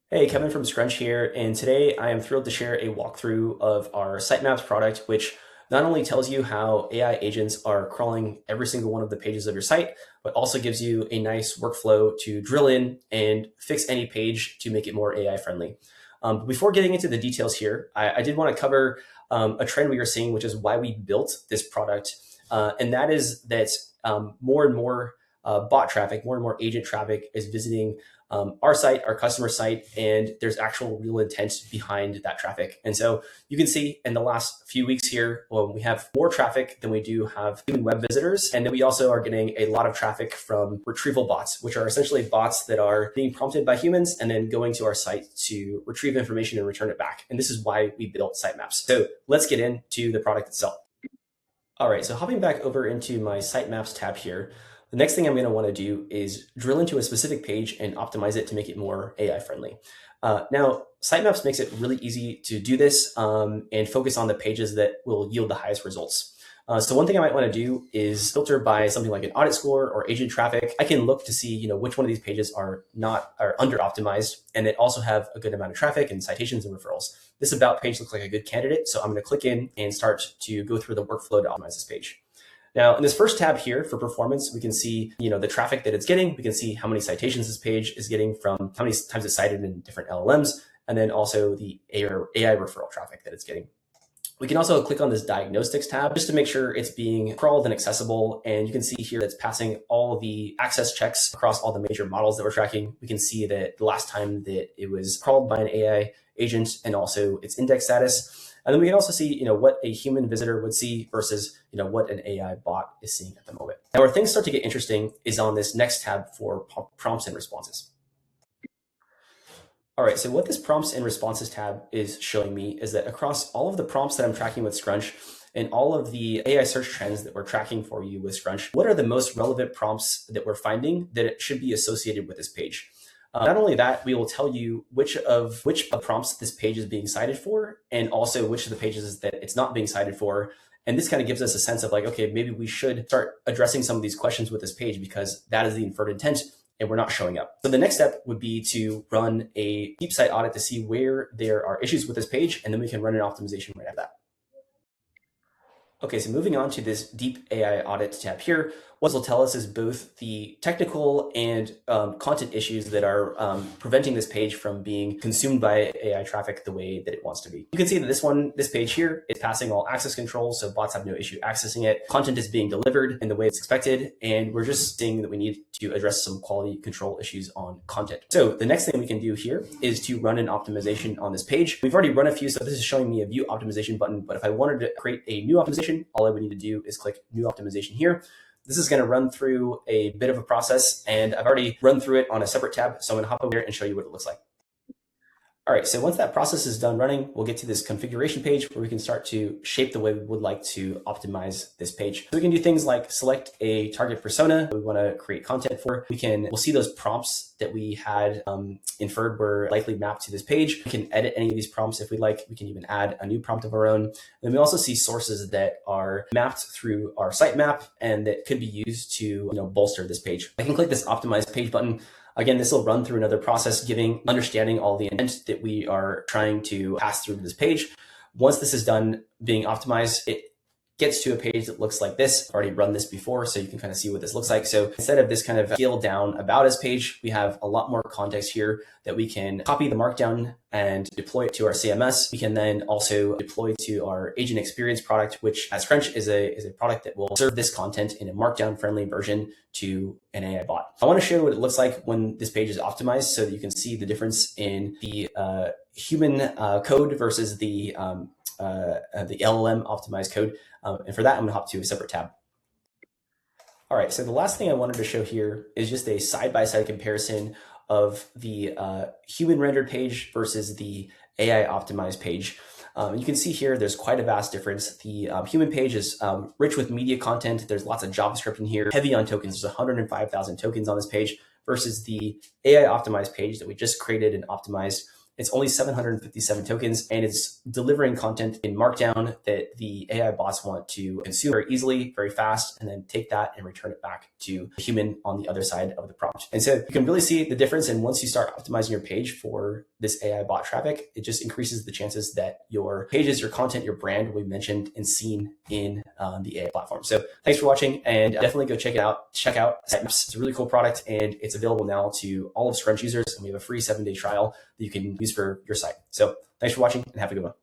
Hey, Kevin from Scrunch here, and today I am thrilled to share a walkthrough of our Sitemaps product, which not only tells you how AI agents are crawling every single one of the pages of your site, but also gives you a nice workflow to drill in and fix any page to make it more AI friendly. Before getting into the details here, I did want to cover a trend we are seeing, which is why we built this product, and that is that more and more bot traffic, more and more agent traffic is visiting our site, our customer site, and there's actual real intent behind that traffic. And so you can see in the last few weeks here, we have more traffic than we do have human web visitors. And then we also are getting a lot of traffic from retrieval bots, which are essentially bots that are being prompted by humans and then going to our site to retrieve information and return it back. And this is why we built sitemaps. So let's get into the product itself. All right, so hopping back over into my sitemaps tab here, the next thing I'm going to want to do is drill into a specific page and optimize it to make it more AI friendly. Now, sitemaps makes it really easy to do this and focus on the pages that will yield the highest results. So one thing I might want to do is filter by something like an audit score or agent traffic. I can look to see, which one of these pages are under optimized, and that also have a good amount of traffic and citations and referrals. This about page looks like a good candidate, so I'm going to click in and start to go through the workflow to optimize this page. Now, in this first tab here for performance, we can see, the traffic that it's getting. We can see how many citations this page is getting from how many times it's cited in different LLMs, and then also the AI referral traffic that it's getting. We can also click on this diagnostics tab just to make sure it's being crawled and accessible. And you can see here that's passing all the access checks across all the major models that we're tracking. We can see that the last time that it was crawled by an AI agent and also its index status. And then we can also see, what a human visitor would see versus, what an AI bot is seeing at the moment. Now, where things start to get interesting is on this next tab for prompts and responses. All right, so what this prompts and responses tab is showing me is that across all of the prompts that I'm tracking with Scrunch and all of the AI search trends that we're tracking for you with Scrunch, what are the most relevant prompts that we're finding that it should be associated with this page? Not only that, we will tell you which prompts this page is being cited for, and also which of the pages that it's not being cited for. And this kind of gives us a sense of like, okay, maybe we should start addressing some of these questions with this page because that is the inferred intent and we're not showing up. So the next step would be to run a deep site audit to see where there are issues with this page, and then we can run an optimization right after that. Okay, so moving on to this Deep AI Audit tab here, what this will tell us is both the technical and content issues that are preventing this page from being consumed by AI traffic the way that it wants to be. You can see that this page here is passing all access controls, so bots have no issue accessing it. Content is being delivered in the way it's expected, and we're just seeing that we need to address some quality control issues on content. So the next thing we can do here is to run an optimization on this page. We've already run a few, so this is showing me a view optimization button, but if I wanted to create a new optimization, all I would need to do is click new optimization here. This is going to run through a bit of a process, and I've already run through it on a separate tab. So I'm going to hop over here and show you what it looks like. All right, so once that process is done running, we'll get to this configuration page where we can start to shape the way we would like to optimize this page. So we can do things like select a target persona we want to create content for. We'll see those prompts that we had inferred were likely mapped to this page. We can edit any of these prompts if we like. We can even add a new prompt of our own. And then we also see sources that are mapped through our sitemap and that could be used to bolster this page. I can click this optimize page button. Again, this will run through another process, understanding all the intent that we are trying to pass through this page. Once this is done being optimized, it gets to a page that looks like this. I've already run this before, so you can kind of see what this looks like. So instead of this kind of scaled down about us page, we have a lot more context here that we can copy the markdown and deploy it to our CMS. We can then also deploy to our agent experience product, which at Scrunch is a product that will serve this content in a markdown friendly version to an AI bot. I want to show you what it looks like when this page is optimized so that you can see the difference in the human code versus the LLM optimized code. And for that, I'm going to hop to a separate tab. All right, so the last thing I wanted to show here is just a side-by-side comparison of the human rendered page versus the AI optimized page. You can see here, there's quite a vast difference. The human page is rich with media content. There's lots of JavaScript in here, heavy on tokens. There's 105,000 tokens on this page versus the AI optimized page that we just created and optimized It's only 757 tokens, and it's delivering content in Markdown that the AI bots want to consume very easily, very fast, and then take that and return it back to the human on the other side of the prompt. And so you can really see the difference. And once you start optimizing your page for this AI bot traffic, it just increases the chances that your pages, your content, your brand will be mentioned and seen in the AI platform. So thanks for watching, and definitely go check it out. Check out Cite. It's a really cool product, and it's available now to all of Scrunch users. And we have a free 7-day trial that you can use for your site. So thanks for watching, and have a good one.